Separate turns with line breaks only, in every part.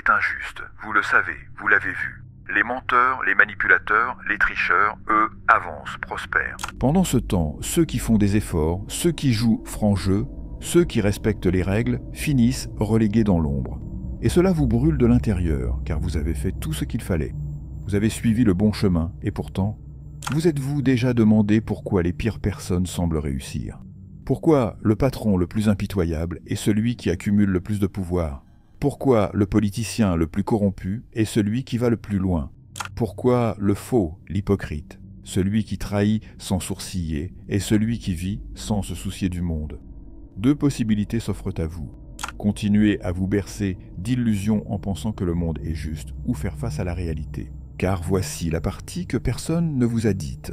est injuste, vous le savez, vous l'avez vu. Les menteurs, les manipulateurs, les tricheurs, eux, avancent, prospèrent.
Pendant ce temps, ceux qui font des efforts, ceux qui jouent franc jeu, ceux qui respectent les règles, finissent relégués dans l'ombre. Et cela vous brûle de l'intérieur, car vous avez fait tout ce qu'il fallait. Vous avez suivi le bon chemin, et pourtant, vous êtes-vous déjà demandé pourquoi les pires personnes semblent réussir? Pourquoi le patron le plus impitoyable est celui qui accumule le plus de pouvoir? Pourquoi le politicien le plus corrompu est celui qui va le plus loin? Pourquoi le faux, l'hypocrite, celui qui trahit sans sourciller, est celui qui vit sans se soucier du monde? Deux possibilités s'offrent à vous. Continuer à vous bercer d'illusions en pensant que le monde est juste, ou faire face à la réalité. Car voici la partie que personne ne vous a dite.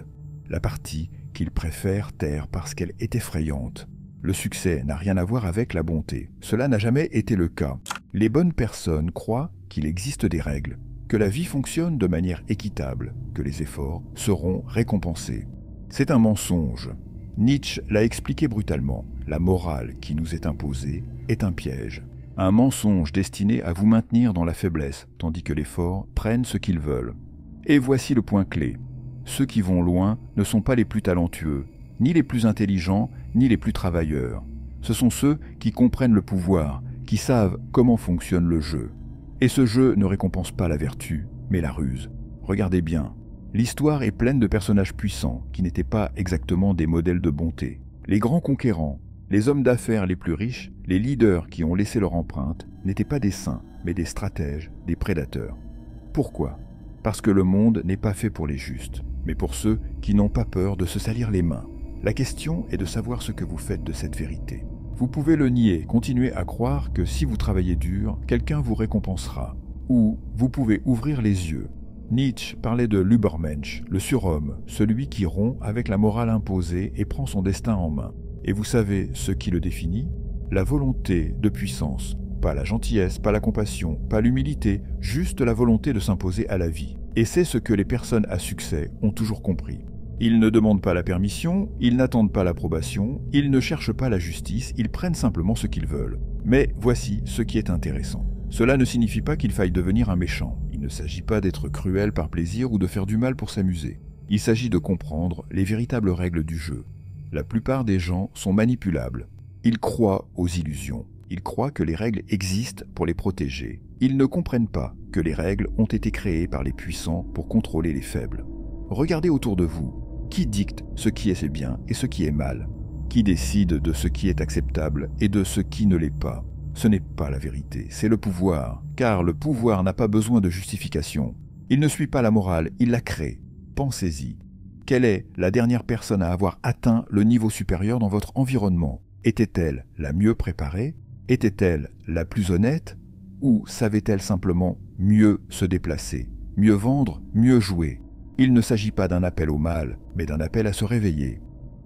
La partie qu'il préfère taire parce qu'elle est effrayante. Le succès n'a rien à voir avec la bonté. Cela n'a jamais été le cas. Les bonnes personnes croient qu'il existe des règles, que la vie fonctionne de manière équitable, que les efforts seront récompensés. C'est un mensonge. Nietzsche l'a expliqué brutalement. La morale qui nous est imposée est un piège. Un mensonge destiné à vous maintenir dans la faiblesse, tandis que les forts prennent ce qu'ils veulent. Et voici le point clé. Ceux qui vont loin ne sont pas les plus talentueux, ni les plus intelligents, ni les plus travailleurs. Ce sont ceux qui comprennent le pouvoir, qui savent comment fonctionne le jeu. Et ce jeu ne récompense pas la vertu, mais la ruse. Regardez bien. L'histoire est pleine de personnages puissants qui n'étaient pas exactement des modèles de bonté. Les grands conquérants, les hommes d'affaires les plus riches, les leaders qui ont laissé leur empreinte, n'étaient pas des saints, mais des stratèges, des prédateurs. Pourquoi? Parce que le monde n'est pas fait pour les justes, mais pour ceux qui n'ont pas peur de se salir les mains. La question est de savoir ce que vous faites de cette vérité. Vous pouvez le nier, continuer à croire que si vous travaillez dur, quelqu'un vous récompensera. Ou vous pouvez ouvrir les yeux. Nietzsche parlait de l'Übermensch, le surhomme, celui qui rompt avec la morale imposée et prend son destin en main. Et vous savez ce qui le définit? La volonté de puissance. Pas la gentillesse, pas la compassion, pas l'humilité, juste la volonté de s'imposer à la vie. Et c'est ce que les personnes à succès ont toujours compris. Ils ne demandent pas la permission, ils n'attendent pas l'approbation, ils ne cherchent pas la justice, ils prennent simplement ce qu'ils veulent. Mais voici ce qui est intéressant. Cela ne signifie pas qu'il faille devenir un méchant. Il ne s'agit pas d'être cruel par plaisir ou de faire du mal pour s'amuser. Il s'agit de comprendre les véritables règles du jeu. La plupart des gens sont manipulables. Ils croient aux illusions. Ils croient que les règles existent pour les protéger. Ils ne comprennent pas que les règles ont été créées par les puissants pour contrôler les faibles. Regardez autour de vous. Qui dicte ce qui est bien et ce qui est mal? Qui décide de ce qui est acceptable et de ce qui ne l'est pas? Ce n'est pas la vérité, c'est le pouvoir. Car le pouvoir n'a pas besoin de justification. Il ne suit pas la morale, il la crée. Pensez-y. Quelle est la dernière personne à avoir atteint le niveau supérieur dans votre environnement? Était-elle la mieux préparée? Était-elle la plus honnête? Ou savait-elle simplement mieux se déplacer, mieux vendre, mieux jouer? Il ne s'agit pas d'un appel au mal, mais d'un appel à se réveiller.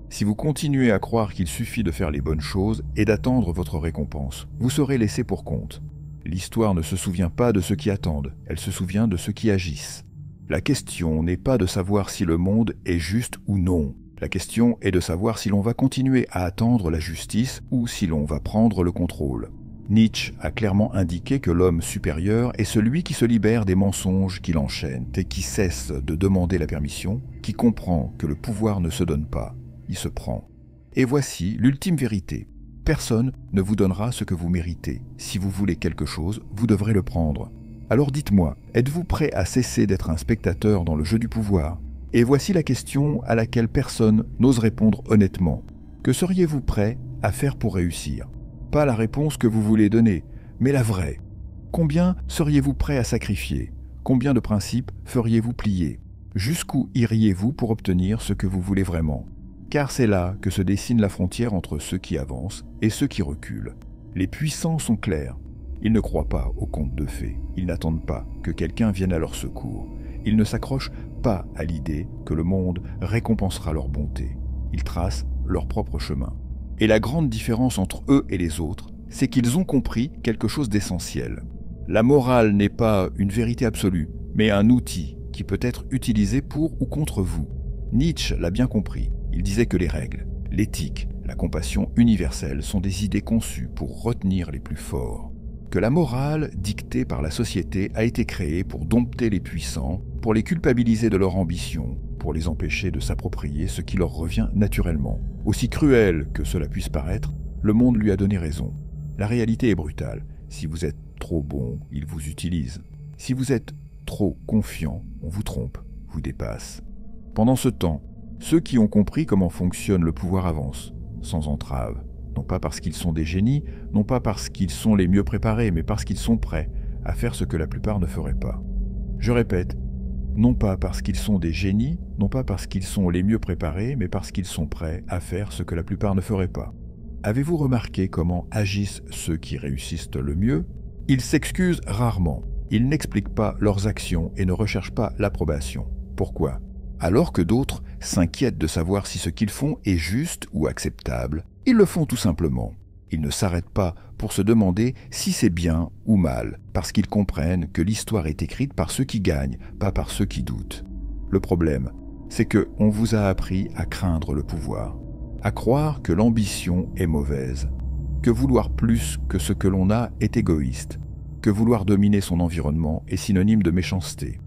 Si vous continuez à croire qu'il suffit de faire les bonnes choses et d'attendre votre récompense, vous serez laissé pour compte. L'histoire ne se souvient pas de ceux qui attendent, elle se souvient de ceux qui agissent. La question n'est pas de savoir si le monde est juste ou non. La question est de savoir si l'on va continuer à attendre la justice ou si l'on va prendre le contrôle. Nietzsche a clairement indiqué que l'homme supérieur est celui qui se libère des mensonges qui l'enchaînent et qui cesse de demander la permission, qui comprend que le pouvoir ne se donne pas, il se prend. Et voici l'ultime vérité. Personne ne vous donnera ce que vous méritez. Si vous voulez quelque chose, vous devrez le prendre. Alors dites-moi, êtes-vous prêt à cesser d'être un spectateur dans le jeu du pouvoir? Et voici la question à laquelle personne n'ose répondre honnêtement. Que seriez-vous prêt à faire pour réussir? Pas la réponse que vous voulez donner, mais la vraie. Combien seriez-vous prêt à sacrifier? Combien de principes feriez-vous plier? Jusqu'où iriez-vous pour obtenir ce que vous voulez vraiment? Car c'est là que se dessine la frontière entre ceux qui avancent et ceux qui reculent. Les puissants sont clairs. Ils ne croient pas aux contes de fées. Ils n'attendent pas que quelqu'un vienne à leur secours. Ils ne s'accrochent pas à l'idée que le monde récompensera leur bonté. Ils tracent leur propre chemin. Et la grande différence entre eux et les autres, c'est qu'ils ont compris quelque chose d'essentiel. La morale n'est pas une vérité absolue, mais un outil qui peut être utilisé pour ou contre vous. Nietzsche l'a bien compris. Il disait que les règles, l'éthique, la compassion universelle sont des idées conçues pour retenir les plus forts. que la morale dictée par la société a été créée pour dompter les puissants, pour les culpabiliser de leur ambition, pour les empêcher de s'approprier ce qui leur revient naturellement. Aussi cruel que cela puisse paraître, le monde lui a donné raison. La réalité est brutale. Si vous êtes trop bon, il vous utilise. Si vous êtes trop confiant, on vous trompe, vous dépasse. Pendant ce temps, ceux qui ont compris comment fonctionne le pouvoir avancent, sans entrave. Non pas parce qu'ils sont des génies, non pas parce qu'ils sont les mieux préparés, mais parce qu'ils sont prêts à faire ce que la plupart ne feraient pas. Je répète, non pas parce qu'ils sont des génies, non pas parce qu'ils sont les mieux préparés, mais parce qu'ils sont prêts à faire ce que la plupart ne feraient pas. Avez-vous remarqué comment agissent ceux qui réussissent le mieux? Ils s'excusent rarement, ils n'expliquent pas leurs actions et ne recherchent pas l'approbation. Pourquoi? Alors que d'autres s'inquiètent de savoir si ce qu'ils font est juste ou acceptable, ils le font tout simplement. Ils ne s'arrêtent pas pour se demander si c'est bien ou mal, parce qu'ils comprennent que l'histoire est écrite par ceux qui gagnent, pas par ceux qui doutent. Le problème, c'est qu'on vous a appris à craindre le pouvoir, à croire que l'ambition est mauvaise, que vouloir plus que ce que l'on a est égoïste, que vouloir dominer son environnement est synonyme de méchanceté.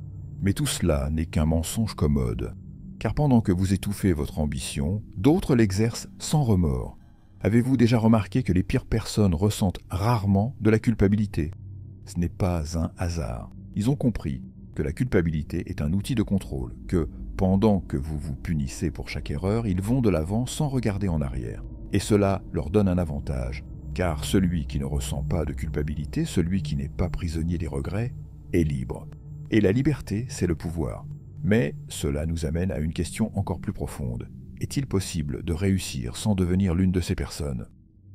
Mais tout cela n'est qu'un mensonge commode, car pendant que vous étouffez votre ambition, d'autres l'exercent sans remords. Avez-vous déjà remarqué que les pires personnes ressentent rarement de la culpabilité? Ce n'est pas un hasard. Ils ont compris que la culpabilité est un outil de contrôle, que pendant que vous vous punissez pour chaque erreur, ils vont de l'avant sans regarder en arrière. Et cela leur donne un avantage, car celui qui ne ressent pas de culpabilité, celui qui n'est pas prisonnier des regrets, est libre. Et la liberté, c'est le pouvoir. Mais cela nous amène à une question encore plus profonde. Est-il possible de réussir sans devenir l'une de ces personnes?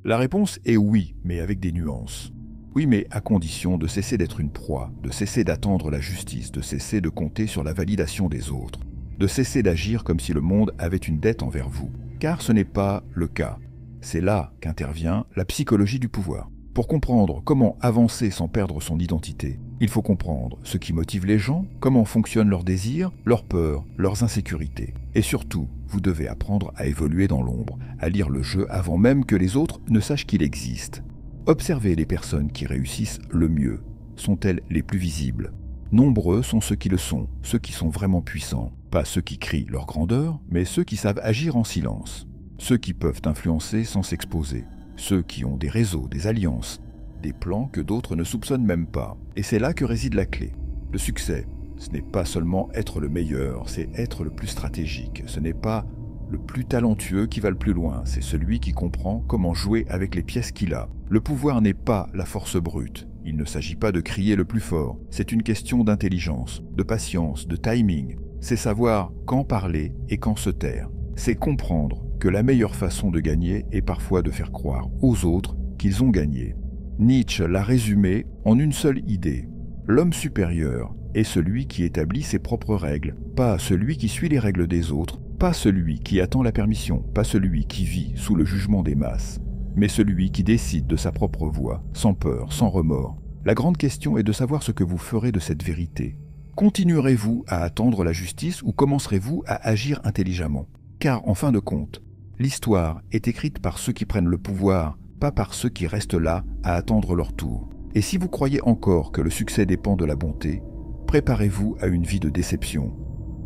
La réponse est oui, mais avec des nuances. Oui, mais à condition de cesser d'être une proie, de cesser d'attendre la justice, de cesser de compter sur la validation des autres, de cesser d'agir comme si le monde avait une dette envers vous. Car ce n'est pas le cas. C'est là qu'intervient la psychologie du pouvoir. Pour comprendre comment avancer sans perdre son identité, il faut comprendre ce qui motive les gens, comment fonctionnent leurs désirs, leurs peurs, leurs insécurités. Et surtout, vous devez apprendre à évoluer dans l'ombre, à lire le jeu avant même que les autres ne sachent qu'il existe. Observez les personnes qui réussissent le mieux. Sont-elles les plus visibles? Nombreux sont ceux qui le sont, ceux qui sont vraiment puissants. Pas ceux qui crient leur grandeur, mais ceux qui savent agir en silence. Ceux qui peuvent influencer sans s'exposer. Ceux qui ont des réseaux, des alliances, des plans que d'autres ne soupçonnent même pas. Et c'est là que réside la clé. Le succès, ce n'est pas seulement être le meilleur, c'est être le plus stratégique. Ce n'est pas le plus talentueux qui va le plus loin, c'est celui qui comprend comment jouer avec les pièces qu'il a. Le pouvoir n'est pas la force brute. Il ne s'agit pas de crier le plus fort. C'est une question d'intelligence, de patience, de timing. C'est savoir quand parler et quand se taire. C'est comprendre que la meilleure façon de gagner est parfois de faire croire aux autres qu'ils ont gagné. Nietzsche l'a résumé en une seule idée. L'homme supérieur est celui qui établit ses propres règles, pas celui qui suit les règles des autres, pas celui qui attend la permission, pas celui qui vit sous le jugement des masses, mais celui qui décide de sa propre voie, sans peur, sans remords. La grande question est de savoir ce que vous ferez de cette vérité. Continuerez-vous à attendre la justice ou commencerez-vous à agir intelligemment? Car en fin de compte, l'histoire est écrite par ceux qui prennent le pouvoir, pas par ceux qui restent là à attendre leur tour. Et si vous croyez encore que le succès dépend de la bonté, préparez-vous à une vie de déception.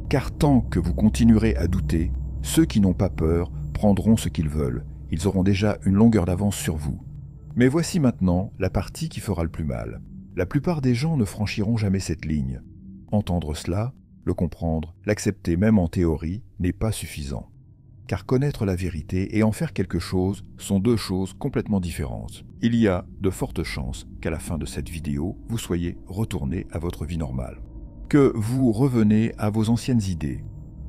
Car tant que vous continuerez à douter, ceux qui n'ont pas peur prendront ce qu'ils veulent. Ils auront déjà une longueur d'avance sur vous. Mais voici maintenant la partie qui fera le plus mal. La plupart des gens ne franchiront jamais cette ligne. Entendre cela, le comprendre, l'accepter même en théorie, n'est pas suffisant. Car connaître la vérité et en faire quelque chose sont deux choses complètement différentes. Il y a de fortes chances qu'à la fin de cette vidéo, vous soyez retourné à votre vie normale. Que vous revenez à vos anciennes idées.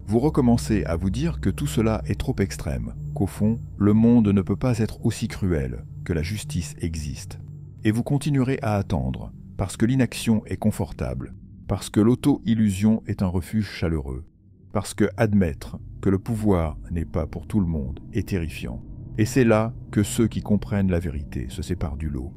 Vous recommencez à vous dire que tout cela est trop extrême, qu'au fond, le monde ne peut pas être aussi cruel, que la justice existe. Et vous continuerez à attendre, parce que l'inaction est confortable, parce que l'auto-illusion est un refuge chaleureux, parce que admettre que le pouvoir n'est pas pour tout le monde est terrifiant. Et c'est là que ceux qui comprennent la vérité se séparent du lot.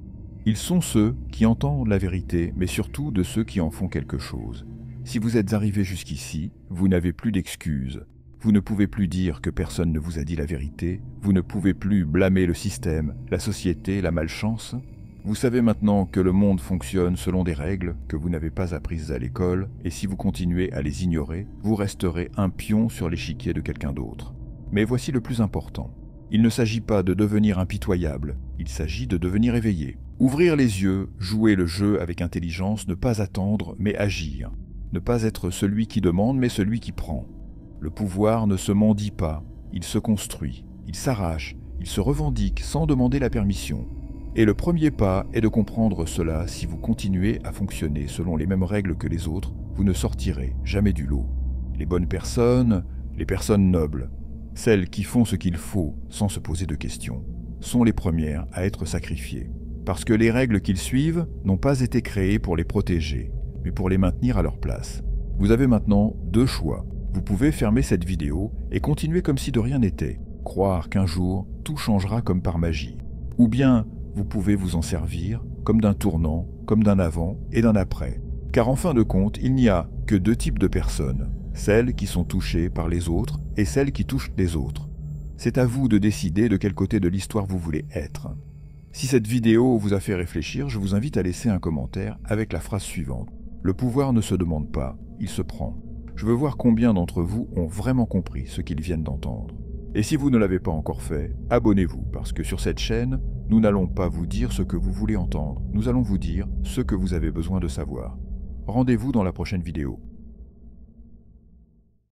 Ils sont ceux qui entendent la vérité, mais surtout de ceux qui en font quelque chose. Si vous êtes arrivé jusqu'ici, vous n'avez plus d'excuses. Vous ne pouvez plus dire que personne ne vous a dit la vérité. Vous ne pouvez plus blâmer le système, la société, la malchance. Vous savez maintenant que le monde fonctionne selon des règles que vous n'avez pas apprises à l'école, et si vous continuez à les ignorer, vous resterez un pion sur l'échiquier de quelqu'un d'autre. Mais voici le plus important. Il ne s'agit pas de devenir impitoyable, il s'agit de devenir éveillé. Ouvrir les yeux, jouer le jeu avec intelligence, ne pas attendre, mais agir. Ne pas être celui qui demande, mais celui qui prend. Le pouvoir ne se mendie pas, il se construit, il s'arrache, il se revendique sans demander la permission. Et le premier pas est de comprendre cela. Si vous continuez à fonctionner selon les mêmes règles que les autres, vous ne sortirez jamais du lot. Les bonnes personnes, les personnes nobles, celles qui font ce qu'il faut sans se poser de questions, sont les premières à être sacrifiées. Parce que les règles qu'ils suivent n'ont pas été créées pour les protéger, mais pour les maintenir à leur place. Vous avez maintenant deux choix. Vous pouvez fermer cette vidéo et continuer comme si de rien n'était, croire qu'un jour tout changera comme par magie. Ou bien vous pouvez vous en servir comme d'un tournant, comme d'un avant et d'un après. Car en fin de compte, il n'y a que deux types de personnes, celles qui sont touchées par les autres et celles qui touchent les autres. C'est à vous de décider de quel côté de l'histoire vous voulez être. Si cette vidéo vous a fait réfléchir, je vous invite à laisser un commentaire avec la phrase suivante. Le pouvoir ne se demande pas, il se prend. Je veux voir combien d'entre vous ont vraiment compris ce qu'ils viennent d'entendre. Et si vous ne l'avez pas encore fait, abonnez-vous, parce que sur cette chaîne, nous n'allons pas vous dire ce que vous voulez entendre, nous allons vous dire ce que vous avez besoin de savoir. Rendez-vous dans la prochaine vidéo.